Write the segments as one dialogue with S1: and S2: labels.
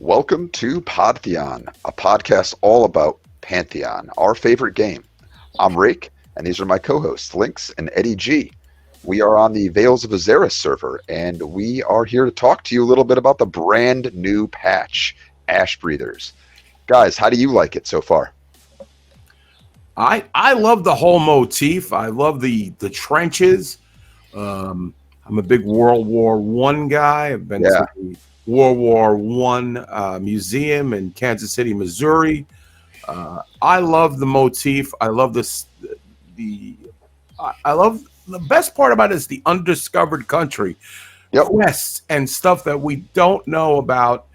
S1: Welcome to Pantheon, a podcast all about Pantheon, our favorite game. I'm Rake, and these are my co-hosts, Lynx and Eddie G. We are on the Veils of Azeris server, and we are here to talk to you a little bit about the brand new patch, Ashbreathers. Guys, how do you like it so far?
S2: I love the whole motif. I love the trenches. I'm a big World War One guy. I've been to the World War One museum in Kansas City, Missouri. I love the motif. I love this. I love the best part about it is the undiscovered country, quests and stuff that we don't know about.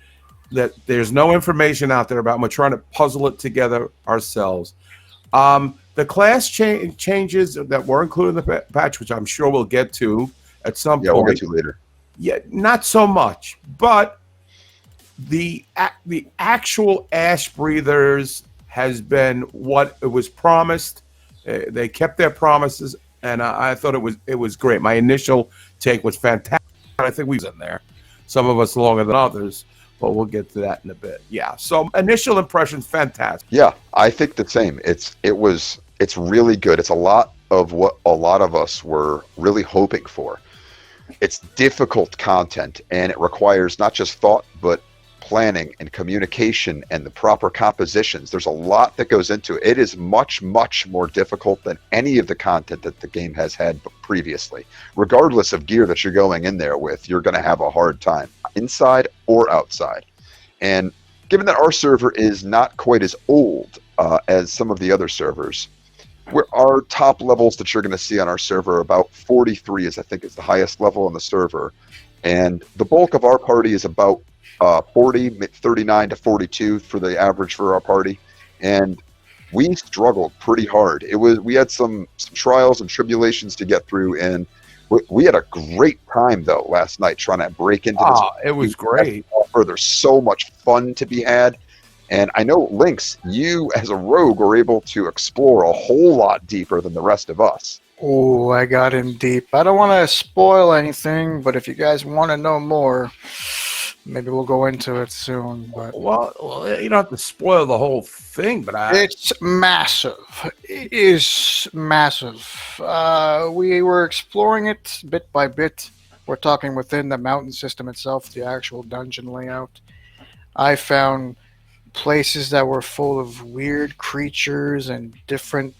S2: That there's no information out there about. And we're trying to puzzle it together ourselves. The class changes that were included in the patch, which I'm sure we'll get to at some point.
S1: Yeah, we'll get to later.
S2: Yeah, not so much, but the actual Ashbreathers has been what it was promised. They kept their promises, and I thought it was great. My initial take was fantastic. I think we was in there. Some of us longer than others, but we'll get to that in a bit. Yeah. So initial impressions, fantastic.
S1: Yeah, I think the same. It's really good. It's a lot of what a lot of us were really hoping for. It's difficult content, and it requires not just thought, but planning and communication and the proper compositions. There's a lot that goes into it. It is much, much more difficult than any of the content that the game has had previously. Regardless of gear that you're going in there with, you're going to have a hard time, inside or outside. And given that our server is not quite as old as some of the other servers, our top levels that you're going to see on our server are about 43 is the highest level on the server. And the bulk of our party is about 39 to 42 for the average for our party. And we struggled pretty hard. We had some trials and tribulations to get through, and we had a great time though last night trying to break into this.
S2: It was great.
S1: There's so much fun to be had. And I know, Lynx, you as a rogue were able to explore a whole lot deeper than the rest of us.
S3: Oh, I got in deep. I don't want to spoil anything, but if you guys want to know more, maybe we'll go into it soon. But
S2: Well, you don't have to spoil the whole thing, but
S3: it's massive. It is massive. We were exploring it bit by bit. We're talking within the mountain system itself, the actual dungeon layout. I found places that were full of weird creatures and different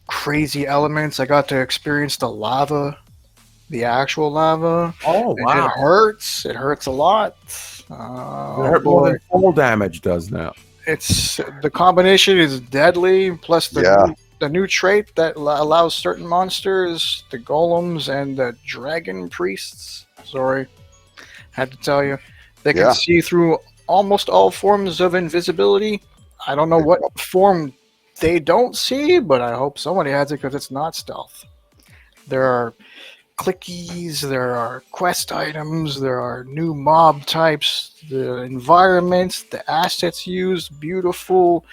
S3: crazy elements. I got to experience the lava, the actual lava.
S2: Oh,
S3: and
S2: wow.
S3: It hurts. It hurts a lot.
S2: It hurt more than full damage does now.
S3: It's the combination is deadly. Plus the new trait that allows certain monsters, the golems and the dragon priests. Sorry, had to tell you, they can see through almost all forms of invisibility. I don't know what form they don't see, but I hope somebody has it because it's not stealth. There are clickies, there are quest items, there are new mob types, the environments, the assets used, beautiful.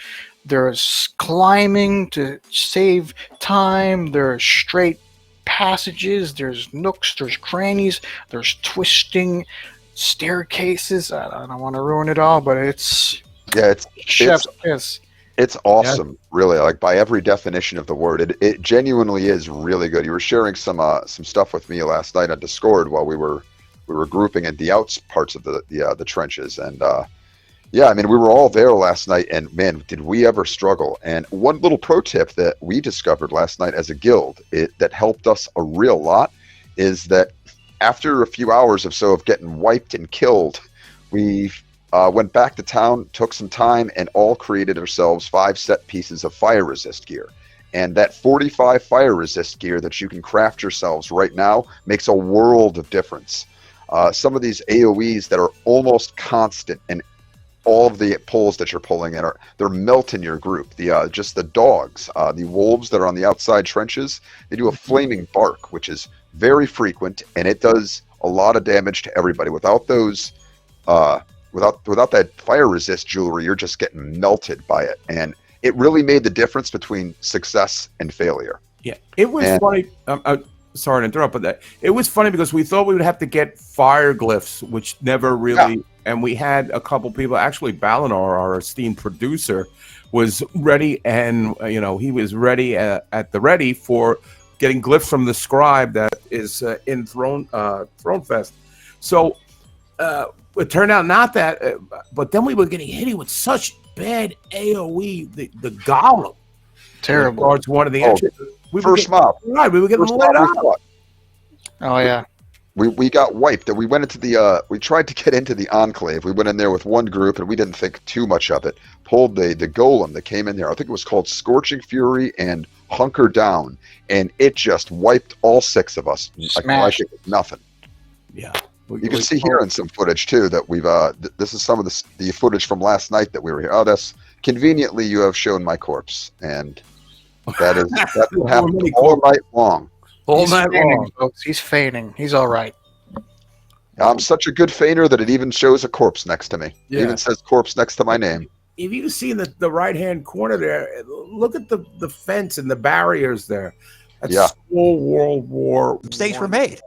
S3: There's climbing to save time, there's straight passages, there's nooks, there's crannies, there's twisting staircases. I don't want to ruin it all, but it's chef's kiss.
S1: It's awesome, really. Like by every definition of the word, it genuinely is really good. You were sharing some stuff with me last night on Discord while we were grouping in the outs parts of the trenches, and we were all there last night, and man, did we ever struggle. And one little pro tip that we discovered last night as a guild that helped us a real lot is that after a few hours or so of getting wiped and killed, we went back to town, took some time, and all created ourselves 5 set pieces of fire resist gear. And that 45 fire resist gear that you can craft yourselves right now makes a world of difference. Some of these AoEs that are almost constant, and all of the pulls that you're pulling in they're melting your group. Just the dogs, the wolves that are on the outside trenches, they do a flaming bark, which is very frequent, and it does a lot of damage to everybody. Without those, without that fire resist jewelry, you're just getting melted by it, and it really made the difference between success and failure.
S2: Yeah, it was funny. Sorry to interrupt, but it was funny because we thought we would have to get fire glyphs, which never really and we had a couple people. Actually, Balinar, our esteemed producer, was ready, and he was ready at the ready for getting glyphs from the scribe that is in Throne Fest. So it turned out not that, but then we were getting hit with such bad AOE. The golem,
S3: Terrible.
S2: Towards one of the entries.
S1: First mob.
S2: Right, we were getting let out.
S3: Oh yeah.
S1: We got wiped. We went into the we tried to get into the enclave. We went in there with one group and we didn't think too much of it. Pulled the golem that came in there. I think it was called Scorching Fury and Hunker Down, and it just wiped all 6 of us. Like it was nothing.
S2: Yeah.
S1: You can see here in some footage too that we've this is some of the footage from last night that we were here. Oh, that's conveniently you have shown my corpse, and that's what happened all night long.
S2: All night long,
S3: folks. He's feigning. He's all right.
S1: I'm such a good feigner that it even shows a corpse next to me.
S2: Yeah.
S1: It even says corpse next to my name.
S2: If you see the right-hand corner there, look at the fence and the barriers there. That's full World War.
S4: Mistakes were made.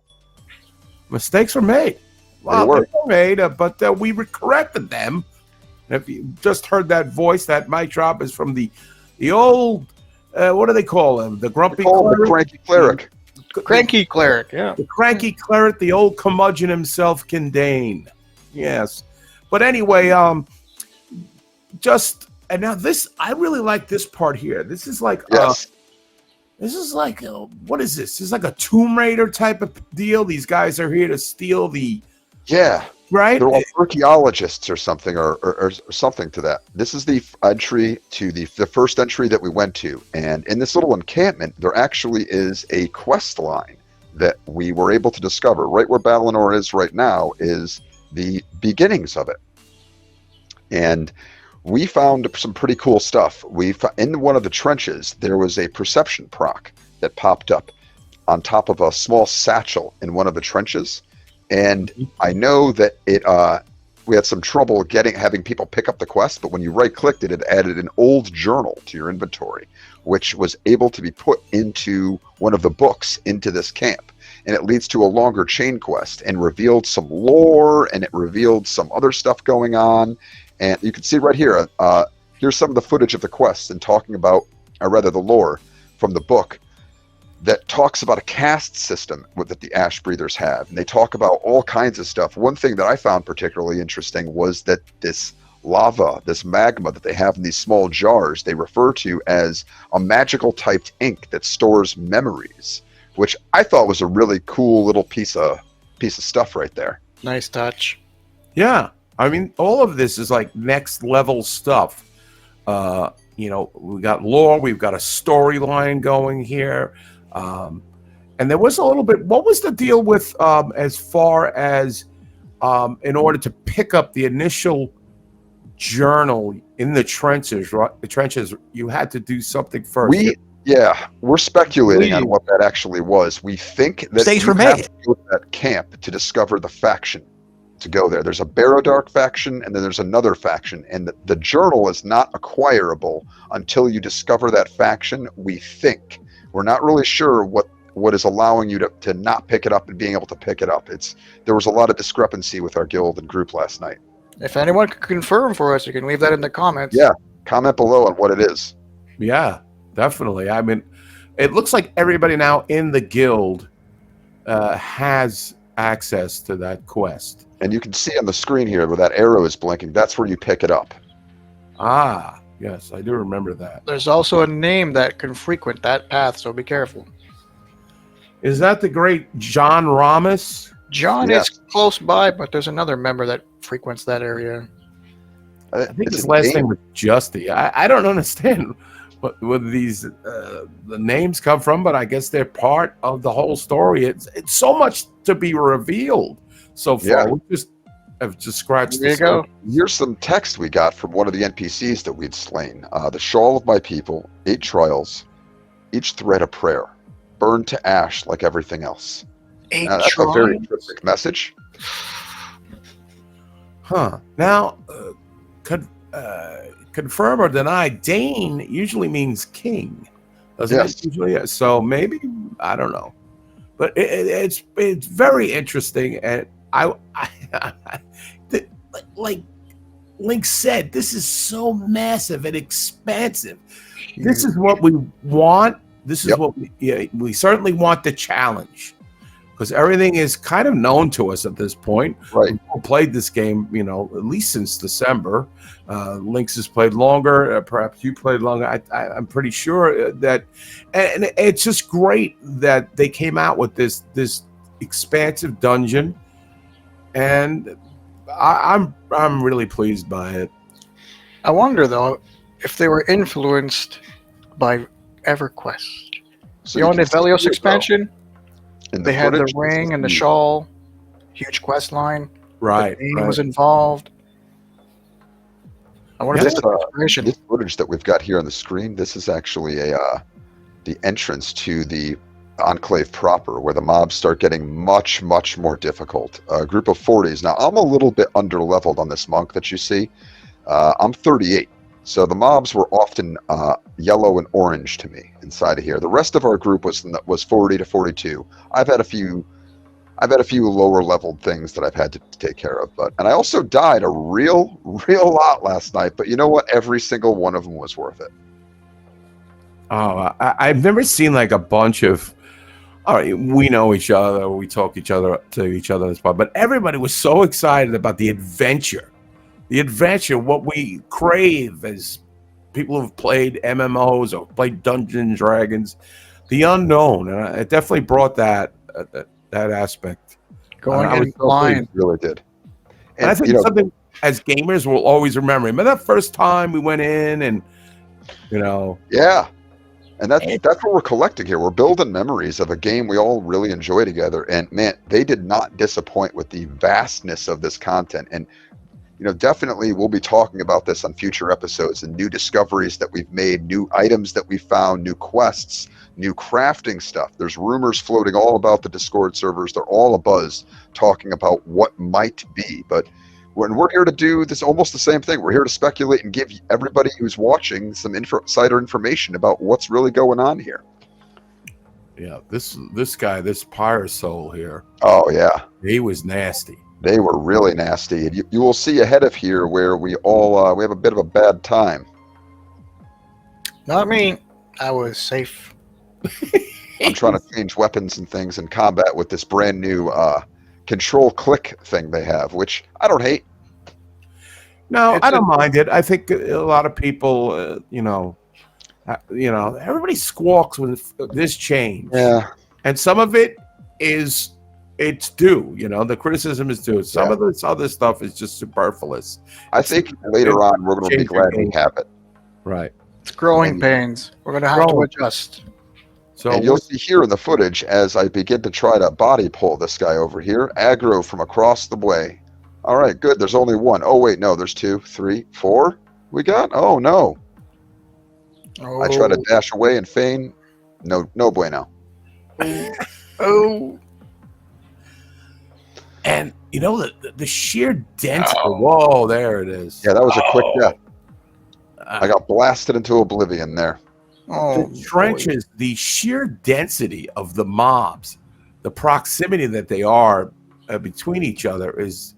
S2: Mistakes were made. Well, they were made, but we corrected them. And if you just heard that voice, that mic drop is from the old, what do they call him? The grumpy cleric?
S1: The cranky clerik.
S3: Cranky cleric, yeah.
S2: The cranky cleric, the old curmudgeon himself, Kindane. Yes. But anyway, and now this, I really like this part here. This is like, what is this? This is like a Tomb Raider type of deal. These guys are here to steal right?
S1: They're all archaeologists or something, or something to that. This is the entry to the first entry that we went to, and in this little encampment, there actually is a quest line that we were able to discover. Right where Balinor is right now is the beginnings of it, and we found some pretty cool stuff. In one of the trenches, there was a perception proc that popped up on top of a small satchel in one of the trenches. And I know that we had some trouble having people pick up the quest, but when you right-clicked it, it added an old journal to your inventory, which was able to be put into one of the books into this camp. And it leads to a longer chain quest and revealed some lore, and it revealed some other stuff going on. And you can see right here, here's some of the footage of the quests and talking about, or rather the lore from the book, that talks about a caste system that the Ashbreathers have. And they talk about all kinds of stuff. One thing that I found particularly interesting was that this lava, this magma that they have in these small jars, they refer to as a magical typed ink that stores memories, which I thought was a really cool little piece of stuff right there.
S3: Nice touch.
S2: Yeah. I mean, all of this is like next level stuff. We got lore, we've got a storyline going here. And there was a little bit, what was the deal with as far as in order to pick up the initial journal in the trenches, right? The trenches, you had to do something first.
S1: We're speculating on what that actually was. We think that
S4: mistakes were
S1: have
S4: made
S1: to go to that camp to discover the faction to go there. There's a Barrow-Dark faction, and then there's another faction, and the journal is not acquirable until you discover that faction, we think. We're not really sure what is allowing you to not pick it up and being able to pick it up. There was a lot of discrepancy with our guild and group last night.
S3: If anyone can confirm for us, you can leave that in the comments.
S1: Yeah, comment below on what it is.
S2: Yeah, definitely. I mean, it looks like everybody now in the guild has access to that quest.
S1: And you can see on the screen here where that arrow is blinking, that's where you pick it up.
S2: Ah, yes, I do remember that.
S3: There's also a name that can frequent that path, so be careful.
S2: Is that the great John Ramos?
S3: John is close by, but there's another member that frequents that area.
S2: I think his last name was Justy. I don't understand where these the names come from, but I guess they're part of the whole story. It's so much to be revealed so far.
S1: Yeah.
S2: We just have just scratched
S3: There you
S2: the
S3: go.
S2: surface.
S1: Here's some text we got from one of the NPCs that we'd slain. The shawl of my people, 8 trials, each thread a prayer, burned to ash like everything else. That's a very cryptic message.
S2: Huh. Now, confirm or deny, Dane usually means king. Doesn't it usually? Yeah. So maybe, I don't know. But it's very interesting. And like Lynx said, this is so massive and expansive. This is what we want. This is what we certainly want the challenge, because everything is kind of known to us at this point.
S1: Right.
S2: We've played this game, at least since December. Lynx has played longer. Perhaps you played longer. I'm pretty sure that, and it's just great that they came out with this expansive dungeon, and I'm really pleased by it.
S3: I wonder though if they were influenced by EverQuest.
S1: So
S3: You know, in the
S1: can see
S3: Velios
S1: it,
S3: expansion,
S1: though. In
S3: they had the
S1: footage,
S3: ring and the shawl, huge quest line.
S2: Right.
S3: The name was involved. I wonder if
S1: This,
S3: that's inspiration.
S1: this footage that we've got here on the screen, this is actually the entrance to the enclave proper, where the mobs start getting much, much more difficult. A group of 40s. Now, I'm a little bit under-leveled on this monk that you see. I'm 38. So the mobs were often yellow and orange to me inside of here. The rest of our group was 40 to 42. I've had a few lower leveled things that I've had to take care of, and I also died a real lot last night. But you know what? Every single one of them was worth it.
S2: Oh, I've never seen like a bunch of. All right, we know each other, we talk to each other in this part, but everybody was so excited about the adventure, what we crave as people who've played MMOs or played Dungeons and Dragons, the unknown, and it definitely brought that aspect.
S3: Going
S2: I was
S3: in blind.
S1: It really did.
S2: And I think something as gamers we'll always remember. Remember that first time we went in and,
S1: Yeah. And that's what we're collecting here. We're building memories of a game we all really enjoy together. And man, they did not disappoint with the vastness of this content. And definitely we'll be talking about this on future episodes, and new discoveries that we've made, new items that we found, new quests, new crafting stuff. There's rumors floating all about the Discord servers. They're all abuzz talking about what might be. But we're here to do this almost the same thing. We're here to speculate and give everybody who's watching some insider information about what's really going on here.
S2: Yeah, this guy, this Pyre Soul here.
S1: Oh yeah,
S2: he was nasty.
S1: They were really nasty. And you will see ahead of here where we all we have a bit of a bad time.
S3: Not me. I was safe.
S1: I'm trying to change weapons and things in combat with this brand new control click thing they have, which I don't hate.
S2: No, I don't mind it. I think a lot of people, everybody squawks when this change.
S1: Yeah.
S2: And some of it it's due. The criticism is due. Some of this other stuff is just superfluous.
S1: I think later on we're going to be glad we have it.
S2: Right.
S3: It's growing pains. We're going to have to adjust.
S1: So you'll see here in the footage as I begin to try to body pull this guy over here, aggro from across the way. All right, good. There's only one. Oh, wait, no, there's 2, 3, 4. We got? Oh, no. I try to dash away and feign. No bueno.
S3: Oh.
S2: And, the sheer density. Oh. Whoa, there it is.
S1: Yeah, that was a quick death. I got blasted into oblivion there.
S3: Oh,
S2: the trenches, the sheer density of the mobs, the proximity that they are between each other is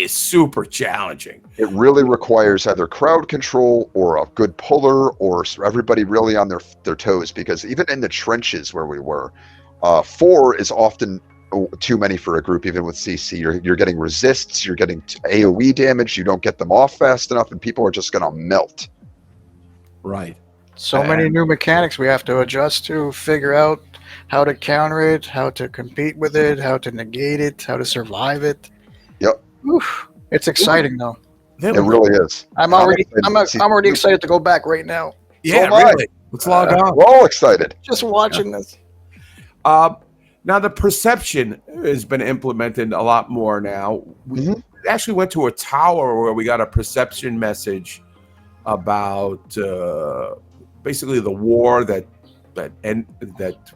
S2: super challenging.
S1: It really requires either crowd control or a good puller or everybody really on their toes, because even in the trenches where we were, 4 is often too many for a group. Even with CC, you're getting resists, you're getting AoE damage, you don't get them off fast enough, and people are just going to melt.
S2: Right.
S3: So many new mechanics we have to adjust to, figure out how to counter it, how to compete with it, how to negate it, how to survive it.
S1: Yep.
S3: Oof. It's exciting though.
S1: It really is.
S3: I'm already excited to go back right now.
S2: Yeah, really. Let's log on.
S1: We're all excited.
S3: Just watching this.
S2: Now the perception has been implemented a lot more now. We actually went to a tower where we got a perception message about basically the war that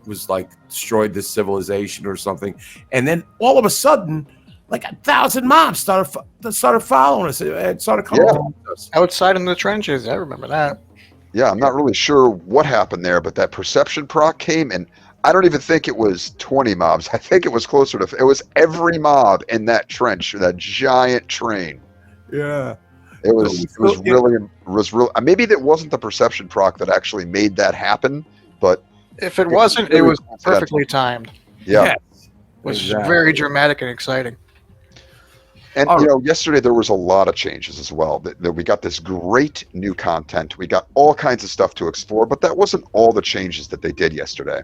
S2: was like destroyed this civilization or something, and then all of a sudden, like 1,000 mobs started following us and started coming us
S3: outside in the trenches. I remember that.
S1: Yeah, I'm not really sure what happened there, but that perception proc came, and I don't even think it was 20 mobs. I think it was closer to. It was every mob in that trench, that giant train.
S2: Yeah.
S1: It was real. Maybe that wasn't the perception proc that actually made that happen, but
S3: If it wasn't, it
S1: really
S3: was perfectly timed.
S1: Yeah.
S2: Yes,
S3: Which
S2: exactly.
S3: is very dramatic and exciting.
S1: And yesterday there was a lot of changes as well. That we got this great new content. We got all kinds of stuff to explore, but that wasn't all the changes that they did yesterday.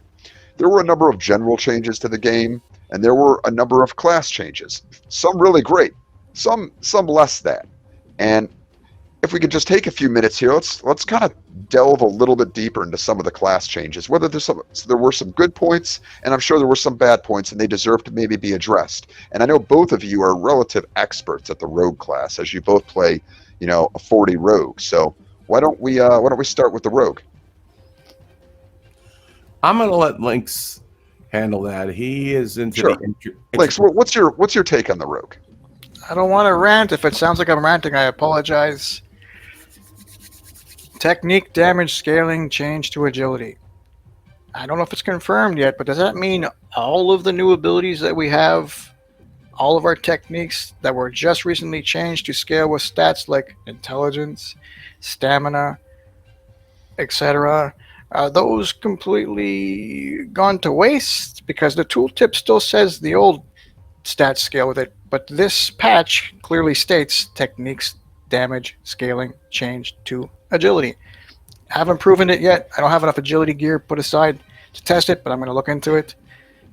S1: There were a number of general changes to the game, and there were a number of class changes. Some really great, some less than. And if we could just take a few minutes here, let's kind of delve a little bit deeper into some of the class changes. Whether there were some good points, and I'm sure there were some bad points, and they deserve to maybe be addressed. And I know both of you are relative experts at the rogue class, as you both play, a 40 rogue. So why don't we start with the rogue?
S2: I'm gonna let Lynx handle that. He is into
S1: Sure.
S2: the
S1: Lynx, what's your take on the rogue?
S3: I don't want to rant. If it sounds like I'm ranting, I apologize. Technique, damage, scaling, change to agility. I don't know if it's confirmed yet, but does that mean all of the new abilities that we have, all of our techniques that were just recently changed to scale with stats like intelligence, stamina, etc., are those completely gone to waste? Because the tooltip still says the old stat scale with it, but this patch clearly states techniques, damage, scaling, change to agility. I haven't proven it yet. I don't have enough agility gear put aside to test it, but I'm going to look into it.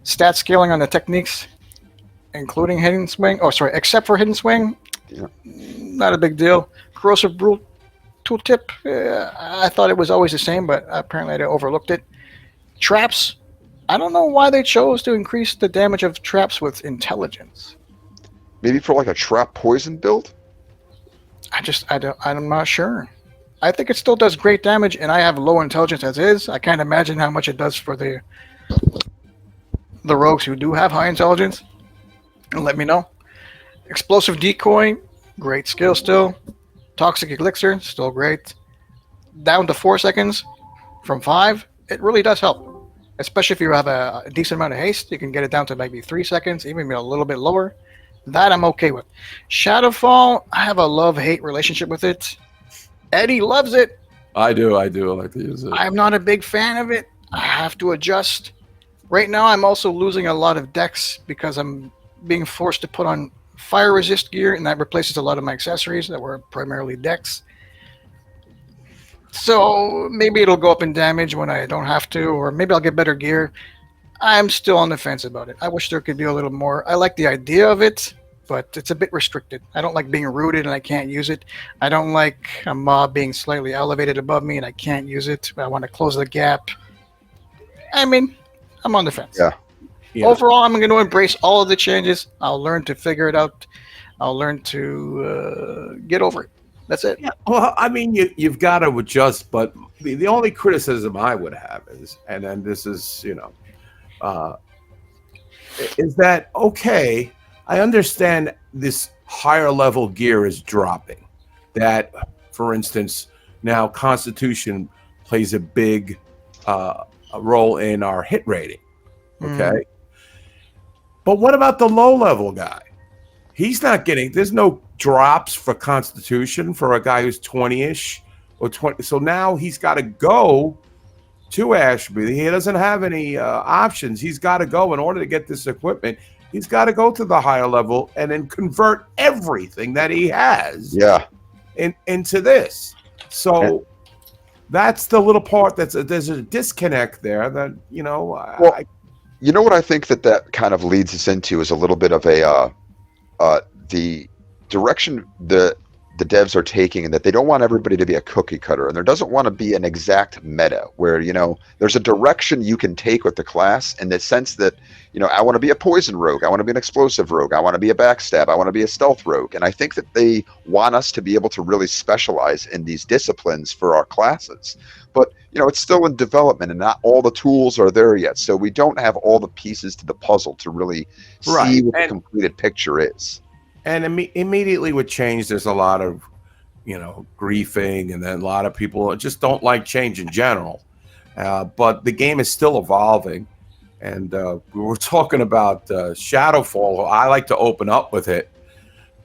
S3: Stat scaling on the techniques, including hidden swing. Oh, sorry, except for hidden swing, not a big deal. Corrosive Brute tooltip, I thought it was always the same, but apparently I overlooked it. Traps, I don't know why they chose to increase the damage of traps with intelligence.
S1: Maybe for like a trap poison build?
S3: I'm not sure. I think it still does great damage, and I have low intelligence as is. I can't imagine how much it does for the rogues who do have high intelligence. Let me know. Explosive decoy, great skill still. Toxic elixir, still great. Down to 4 seconds from 5, it really does help. Especially if you have a decent amount of haste, you can get it down to maybe 3 seconds, even a little bit lower. That I'm okay with. Shadowfall, I have a love-hate relationship with it. Eddie loves it.
S2: I do. I like to use it.
S3: I'm not a big fan of it. I have to adjust. Right now, I'm also losing a lot of decks because I'm being forced to put on fire resist gear, and that replaces a lot of my accessories that were primarily decks. So maybe it'll go up in damage when I don't have to, or maybe I'll get better gear. I'm still on the fence about it. I wish there could be a little more. I like the idea of it, but it's a bit restricted. I don't like being rooted and I can't use it. I don't like a mob being slightly elevated above me and I can't use it. I want to close the gap. I mean, I'm on the fence.
S1: Yeah.
S3: Overall, I'm going to embrace all of the changes. I'll learn to figure it out. I'll learn to get over it. That's it.
S2: Yeah. Well, I mean, you've got to adjust, but the only criticism I would have is, and then this is, is that, okay, I understand this higher level gear is dropping. That, for instance, now Constitution plays a big role in our hit rating. Okay. But what about the low level guy? He's not getting, there's no drops for Constitution for a guy who's 20-ish or 20. So now he's got to go to Ashbreathers. He doesn't have any options. He's got to go in order to get this equipment. He's got to go to the higher level and then convert everything that he has into this. So that's the little part there's a disconnect there that, you know
S1: what I think that kind of leads us into is a little bit of the direction the devs are taking, and that they don't want everybody to be a cookie cutter, and there doesn't want to be an exact meta where, there's a direction you can take with the class in the sense that, I want to be a poison rogue, I want to be an explosive rogue, I want to be a backstab, I want to be a stealth rogue. And I think that they want us to be able to really specialize in these disciplines for our classes. But, it's still in development and not all the tools are there yet. So we don't have all the pieces to the puzzle to really see what the completed picture is.
S2: And immediately with change, there's a lot of, griefing, and then a lot of people just don't like change in general. But the game is still evolving. And we were talking about Shadowfall. I like to open up with it.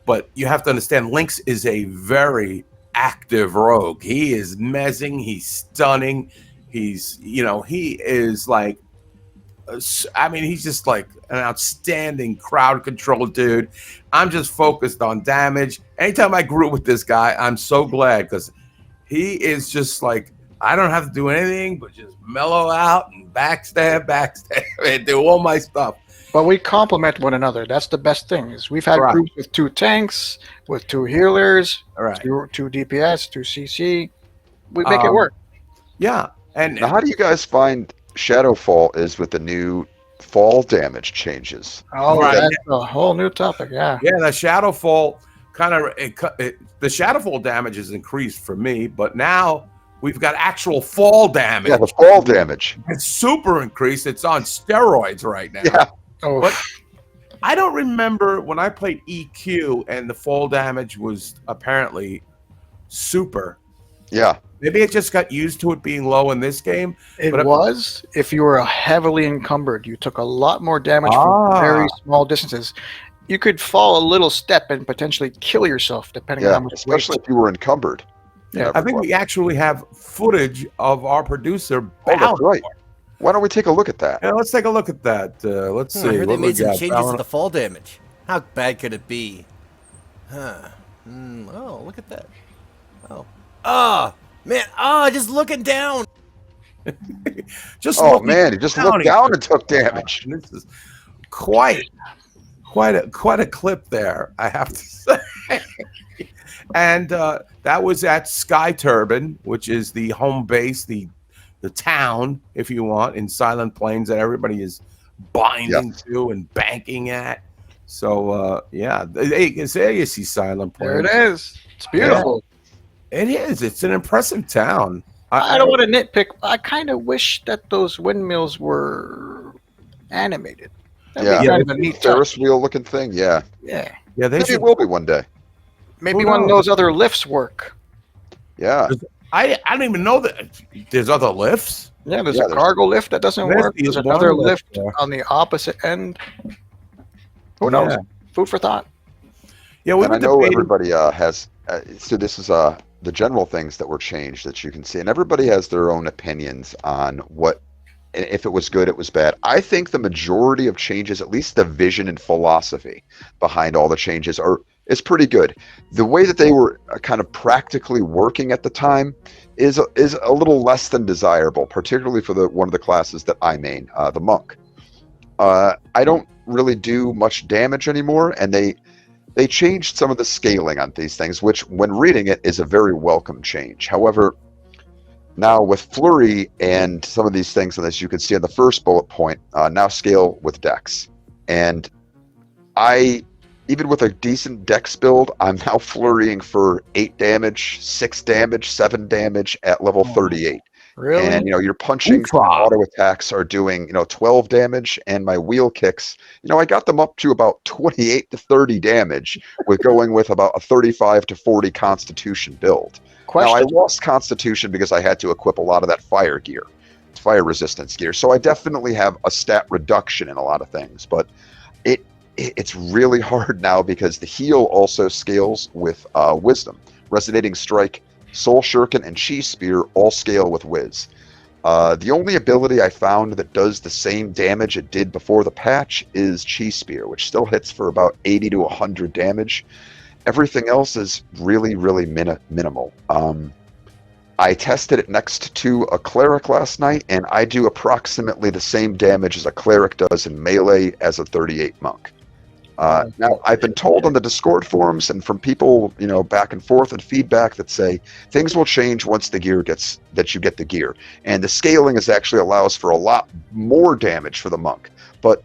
S2: But you have to understand, Lynx is a very active rogue. He is mezzing. He's stunning. He's, he is like, he's just like an outstanding crowd control dude. I'm just focused on damage. Anytime I grew with this guy, I'm so glad because he is just like, I don't have to do anything but just mellow out and backstab, and do all my stuff.
S3: But we complement one another. That's the best thing. Is we've had groups with 2 tanks, with 2 healers, two DPS, 2 CC. We make it work.
S2: Yeah. And
S1: now, how do you guys find Shadowfall is with the new fall damage changes?
S3: Oh, that's a whole new topic. Yeah.
S2: Yeah, the Shadowfall the Shadowfall damage is increased for me, but now we've got actual fall damage.
S1: Yeah, the fall damage.
S2: It's super increased. It's on steroids right now.
S1: Yeah.
S3: Oh.
S2: But I don't remember when I played EQ and the fall damage was apparently super.
S1: Yeah.
S2: Maybe it just got used to it being low in this game.
S3: It was. If you were heavily encumbered, you took a lot more damage from very small distances. You could fall a little step and potentially kill yourself, depending on how much
S1: especially if you were encumbered.
S3: Yeah.
S2: I think we actually have footage of our producer.
S1: Oh, that's right. Why don't we take a look at that?
S2: Yeah, let's take a look at that. Let's see.
S4: I heard they
S2: what
S4: made some
S2: got.
S4: changes to the fall damage. How bad could it be? Huh. Oh, look at that. Oh, man. Oh, just looking down.
S2: Just
S1: man, he just looked down and took damage.
S2: This is quite a clip there, I have to say. And that was at Sky Turbine, which is the home base, the town, if you want, in Silent Plains that everybody is binding to and banking at. So, there you see Silent Plains.
S3: There it is. It's beautiful.
S2: Yeah. It is. It's an impressive town.
S3: I don't want to nitpick. I kind of wish that those windmills were animated.
S1: That'd
S3: be kind of a neat
S1: Ferris wheel looking thing. Yeah.
S3: Yeah.
S2: Yeah,
S1: Maybe it will be one day.
S3: Maybe one of those other lifts work.
S1: Yeah.
S2: I don't even know that there's other lifts.
S3: Yeah, there's a cargo lift that doesn't work. There's another lift on the opposite end. Who knows? Food for thought.
S1: Yeah, I know everybody has. So this is the general things that were changed that you can see, and everybody has their own opinions on what. If it was good, it was bad. I think the majority of changes, at least the vision and philosophy behind all the changes, is pretty good. The way that they were kind of practically working at the time is a little less than desirable, particularly for one of the classes that I main, the monk. I don't really do much damage anymore, and they changed some of the scaling on these things, which when reading it is a very welcome change. However, now with Flurry and some of these things, and as you can see in the first bullet point, now scale with Dex. And even with a decent Dex build, I'm now flurrying for 8 damage, 6 damage, 7 damage at level 38.
S3: Really?
S1: And your punching auto attacks are doing 12 damage, and my wheel kicks, I got them up to about 28 to 30 damage with going with about a 35 to 40 Constitution build. Now, I lost Constitution because I had to equip a lot of that fire gear, fire resistance gear. So I definitely have a stat reduction in a lot of things, but it's really hard now because the heal also scales with Wisdom. Resonating Strike, Soul Shuriken, and Chi Spear all scale with Wiz. The only ability I found that does the same damage it did before the patch is Chi Spear, which still hits for about 80 to 100 damage. Everything else is really, really minimal. I tested it next to a cleric last night, and I do approximately the same damage as a cleric does in melee as a 38 monk. Now, I've been told on the Discord forums and from people, back and forth and feedback that say things will change once you get the gear. And the scaling actually allows for a lot more damage for the monk. But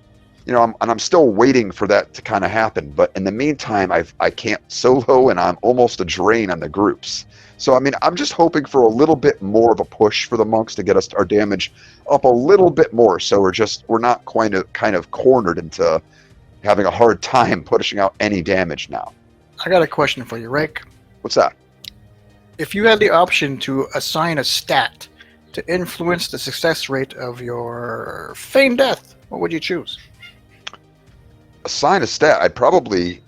S1: I'm still waiting for that to kind of happen. But in the meantime, I can't solo, and I'm almost a drain on the groups. So, I'm just hoping for a little bit more of a push for the monks to get us our damage up a little bit more. So we're not quite kind of cornered into having a hard time pushing out any damage now.
S3: I got a question for you, Rake.
S1: What's that?
S3: If you had the option to assign a stat to influence the success rate of your feigned death, what would you choose?
S1: assign a stat,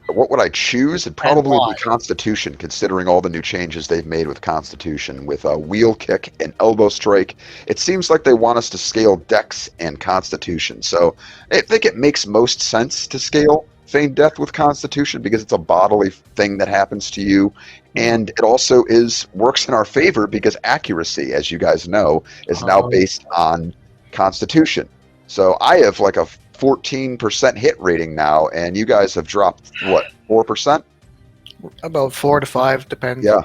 S1: what would I choose? It'd probably
S3: why?
S1: be Constitution, considering all the new changes they've made with Constitution, with a wheel kick and elbow strike. It seems like they want us to scale Dex and Constitution. So I think it makes most sense to scale Feigned Death with Constitution because it's a bodily thing that happens to you. And it also works in our favor because accuracy, as you guys know, is now based on Constitution. So I have like a 14% hit rating now, and you guys have dropped, what, 4%?
S3: About 4 to 5, depends.
S1: Yeah.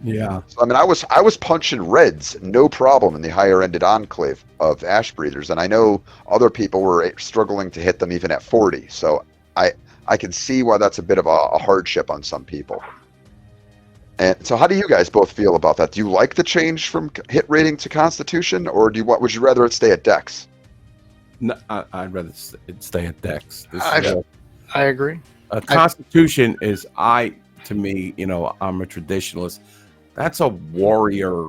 S2: Yeah.
S1: So, I mean, I was punching reds, no problem, in the higher-ended enclave of Ashbreathers, and I know other people were struggling to hit them even at 40, so I can see why that's a bit of a hardship on some people. And so how do you guys both feel about that? Do you like the change from hit rating to Constitution, or would you rather it stay at Dex?
S2: No, I'd rather it stay at Dex.
S3: I agree.
S2: Constitution is, to me, I'm a traditionalist. That's a warrior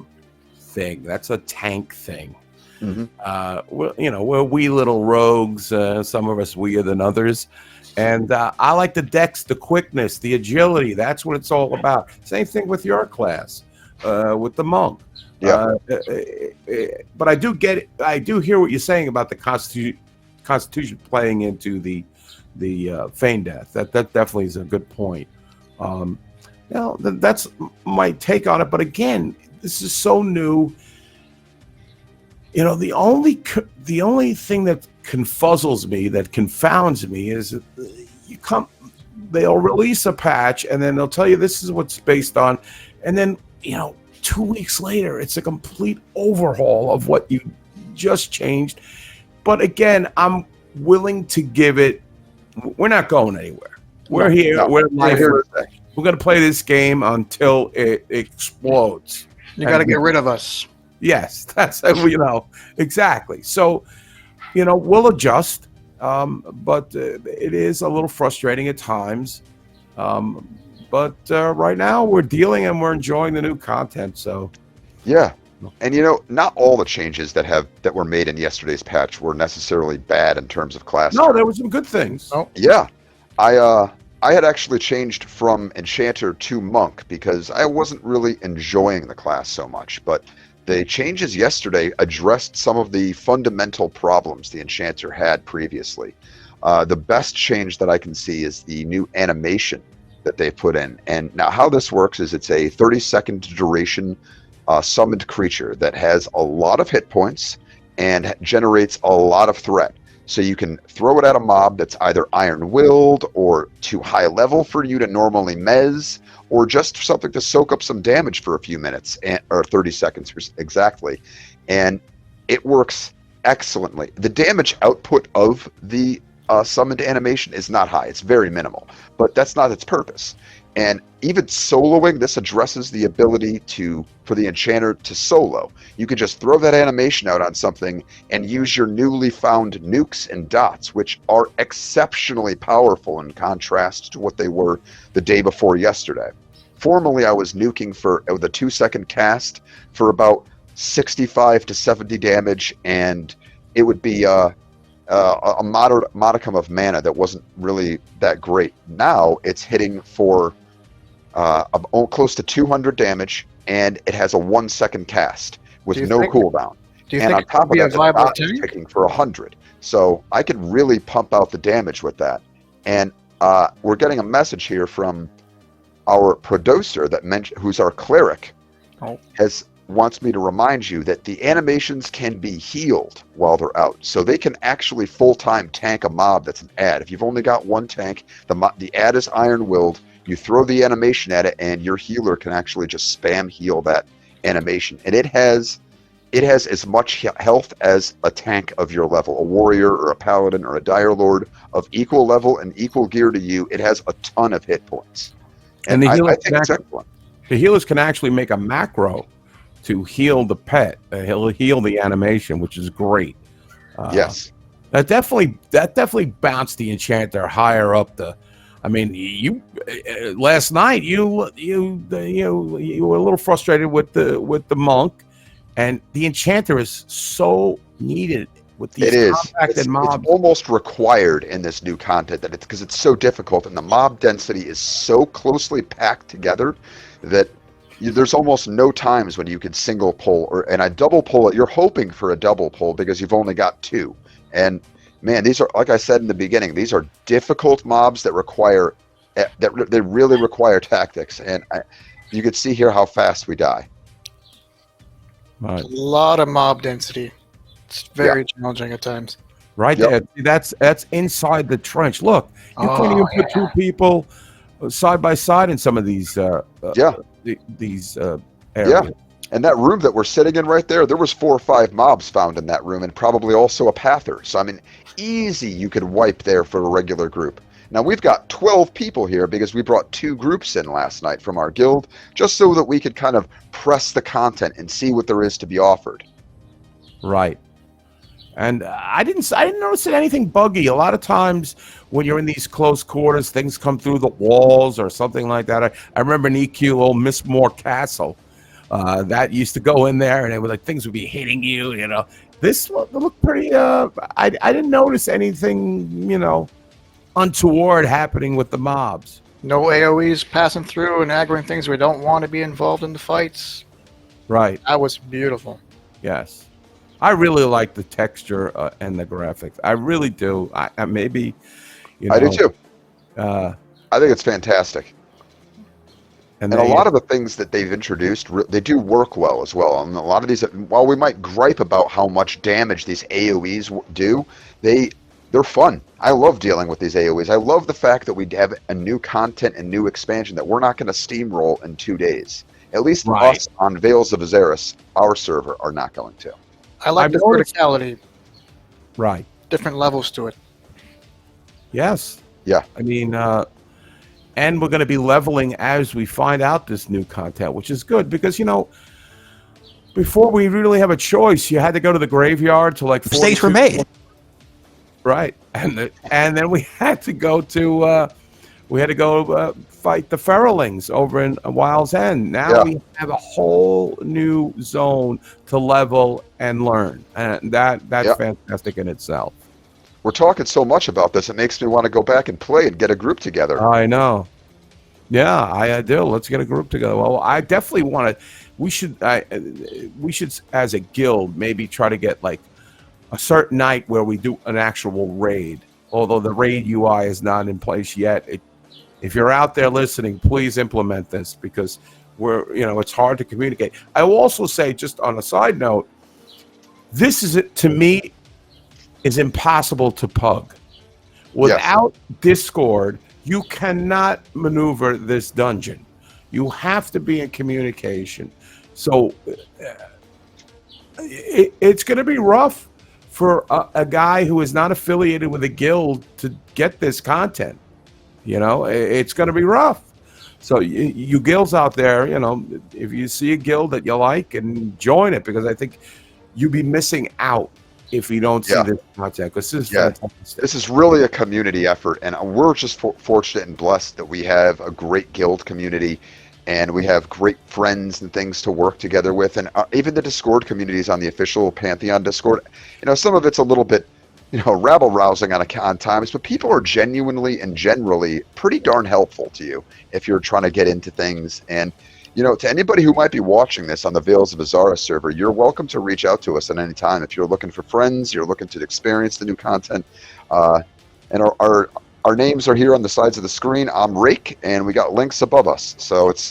S2: thing. That's a tank thing. Mm-hmm. We're wee little rogues. Some of us weer than others. And I like the Dex, the quickness, the agility. That's what it's all about. Same thing with your class, with the monk.
S1: Yeah.
S2: But I do get it. I do hear what you're saying about the Constitution playing into the Feigned Death. That definitely is a good point. That's my take on it. But again, this is so new. The only thing that confuzzles me, that confounds me, is they'll release a patch and then they'll tell you this is what's based on, and then 2 weeks later, it's a complete overhaul of what you just changed. But again, I'm willing to give it. We're not going anywhere. We're here. No, we're live. We're going to play this game until it explodes.
S3: You got to get rid of us.
S2: Yes, that's exactly. So, we'll adjust, but it is a little frustrating at times. But right now we're dealing and we're enjoying the new content. So,
S1: yeah, and not all the changes that were made in yesterday's patch were necessarily bad in terms of class.
S2: No, there were some good things.
S1: Oh. Yeah, I had actually changed from Enchanter to Monk because I wasn't really enjoying the class so much. But the changes yesterday addressed some of the fundamental problems the Enchanter had previously. The best change that I can see is the new animation that they put in. And now how this works is it's a 30-second duration summoned creature that has a lot of hit points and generates a lot of threat. So you can throw it at a mob that's either iron-willed or too high level for you to normally mez, or just something to soak up some damage for a few minutes, or 30 seconds exactly. And it works excellently. The damage output of the summoned animation is not high. It's very minimal, but that's not its purpose. And even soloing, this addresses the ability for the Enchanter to solo. You can just throw that animation out on something and use your newly found nukes and dots, which are exceptionally powerful in contrast to what they were the day before yesterday. Formerly, I was nuking with a 2-second cast for about 65 to 70 damage, and it would be a modicum of mana that wasn't really that great. Now it's hitting for close to 200 damage, and it has a 1-second cast with no cooldown.
S3: And on top of that, the dot is
S1: ticking for 100. So I could really pump out the damage with that. And we're getting a message here from our producer who's our cleric, wants me to remind you that the animations can be healed while they're out. So they can actually full-time tank a mob that's an ad. If you've only got one tank, the ad is iron-willed, you throw the animation at it, and your healer can actually just spam heal that animation. And it has as much health as a tank of your level, a warrior or a paladin or a dire lord of equal level and equal gear to you. It has a ton of hit points. And I think it's excellent.
S2: The healers can actually make a macro to heal the pet. He'll heal the animation, which is great.
S1: Yes,
S2: that definitely bounced the Enchanter higher up. You last night you were a little frustrated with the monk, and the Enchanter is so needed with these
S1: It is.
S2: compacted
S1: It's
S2: mobs.
S1: almost required in this new content that it's because it's so difficult and the mob density is so closely packed together that there's almost no times when you can single pull and a double pull it. You're hoping for a double pull because you've only got two. And man, these are, like I said in the beginning, these are difficult mobs that require they really require tactics. And you can see here how fast we die.
S2: Right.
S3: A lot of mob density. It's very challenging at times.
S2: Right
S1: Yep.
S2: there. That's inside the trench. Look, you can't even put two people side by side in some of these these areas.
S1: And that room that we're sitting in right there, there was 4 or 5 mobs found in that room and probably also a pather. So I mean, easy you could wipe there for a regular group. Now we've got 12 people here because we brought 2 groups in last night from our guild just so that we could kind of press the content and see what there is to be offered.
S2: Right. And I didn't notice anything buggy. A lot of times when you're in these close quarters, things come through the walls or something like that. I remember in EQ, old Miss Moore Castle, that used to go in there and it was like things would be hitting you, you know. This looked pretty, I didn't notice anything, you know, untoward happening with the mobs.
S3: No AoEs passing through and aggroing things we don't want to be involved in the fights.
S2: Right.
S3: That was beautiful.
S2: Yes. I really like the texture and the graphics. I really do. I maybe, you know.
S1: I do too.
S2: I
S1: think it's fantastic. And a lot of the things that they've introduced, they do work well as well. And a lot of these, while we might gripe about how much damage these AoEs do, they're fun. I love dealing with these AoEs. I love the fact that we have a new content and new expansion that we're not going to steamroll in 2 days. At least us on Veils of Azeris, our server, are not going to.
S3: I like the verticality.
S2: Right.
S3: Different levels to it.
S2: Yes.
S1: Yeah.
S2: I mean, and we're going to be leveling as we find out this new content, which is good because, you know, before we really have a choice, you had to go to the graveyard to like
S5: mistakes were made.
S2: Right. And then we had to go to fight the Feralings over in Wild's End. Now we have a whole new zone to level and learn. And that's fantastic in itself.
S1: We're talking so much about this, it makes me want to go back and play and get a group together.
S2: I know. Yeah, I do. Let's get a group together. Well, I definitely want to. We should, as a guild, maybe try to get like a certain night where we do an actual raid. Although the raid UI is not in place yet. If you're out there listening, please implement this because it's hard to communicate. I will also say, just on a side note, this is to me is impossible to pug. Without Discord, you cannot maneuver this dungeon. You have to be in communication. So it's going to be rough for a guy who is not affiliated with a guild to get this content. You know, it's going to be rough. So you guilds out there, you know, if you see a guild that you like, and join it, because I think you'd be missing out if you don't see this content. Because this is fantastic.
S1: This is really a community effort, and we're just fortunate and blessed that we have a great guild community, and we have great friends and things to work together with, and even the Discord communities on the official Pantheon Discord. You know, some of it's a little bit, rabble-rousing on times, but people are genuinely and generally pretty darn helpful to you if you're trying to get into things. And, to anybody who might be watching this on the Veils of Azeris server, you're welcome to reach out to us at any time. If you're looking for friends, you're looking to experience the new content. And our names are here on the sides of the screen. I'm Rake, and we got Lynx above us.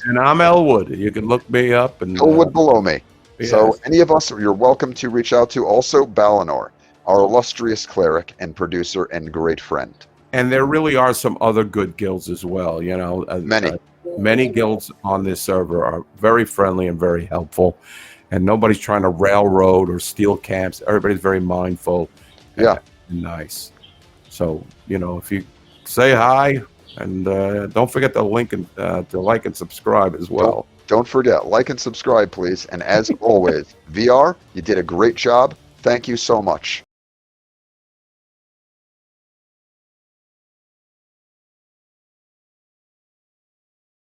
S1: And
S2: I'm Elwood. You can look me up. And
S1: Elwood below me.
S2: Yes.
S1: So any of us, you're welcome to reach out to. Also, Balinor, our illustrious cleric and producer and great friend.
S2: And there really are some other good guilds as well. Many guilds on this server are very friendly and very helpful, and nobody's trying to railroad or steal camps. Everybody's very mindful. And nice. So if you say hi, and don't forget to like and subscribe as well.
S1: Don't forget, like and subscribe, please. And as always, VR, you did a great job. Thank you so much.